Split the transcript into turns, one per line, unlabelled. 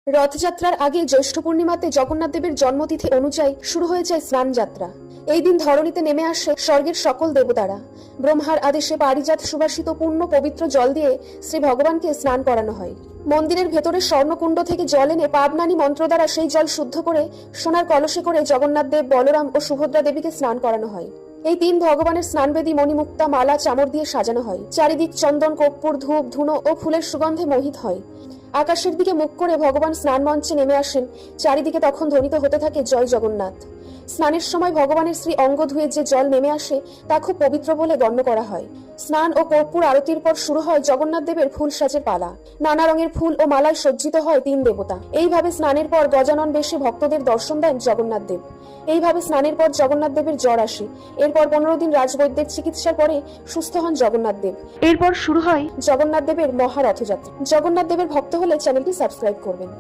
রথযাত্রার আগে জ্যৈষ্ঠ পূর্ণিমাতে জগন্নাথ দেবের জন্মতিথি অনুযায়ী শুরু হয়ে যায় স্নান যাত্রা। এই দিন ধরণীতে নেমে আসে স্বর্গের সকল দেবতারা। ব্রহ্মার আদেশে পারিজাত সুবাসিত পূর্ণ পবিত্র জল দিয়ে শ্রী ভগবানকে স্নান করানো হয়। মন্দিরের ভেতরে স্বর্ণকুণ্ড থেকে জল এনে পাবনানী মন্ত্র দ্বারা সেই জল শুদ্ধ করে সোনার কলসে করে জগন্নাথ দেব, বলরাম ও সুভদ্রা দেবীকে স্নান করানো হয়। এই দিন ভগবানের স্নানবেদী মণিমুক্তা, মালা, চামর দিয়ে সাজানো হয়। চারিদিক চন্দন, কর্পূর, ধূপ, ধুনো ও ফুলের সুগন্ধে মোহিত হয়। আকাশের দিকে মুখ করে ভগবান স্নান মঞ্চে নেমে আসেন। চারিদিকে তখন ধ্বনিত হতে থাকে জয় জগন্নাথ। স্নানের সময় ভগবানের শ্রী অঙ্গ ধুয়ে যে জল নেমে আসে তা খুব পবিত্র বলে গণ্য করা হয়। স্নান ও কর্পূর আরতির পর শুরু হয় জগন্নাথ দেবের ফুল সাজের পালা। নানা রঙের ফুল ও মালায় সজ্জিত হয় তিন দেবতা। এইভাবে স্নানের পর গজানন বেশে ভক্তদের দর্শন দেন জগন্নাথ দেব। এইভাবে স্নানের পর জগন্নাথ দেবের জ্বর আসে। এরপর 15 দিন রাজবৈদ্যের চিকিৎসার পরে সুস্থ হন জগন্নাথ দেব। এরপর শুরু হয় জগন্নাথ দেবের মহারথযাত্রা। জগন্নাথ দেবের ভক্ত হলে চ্যানেলটি সাবস্ক্রাইব করবেন।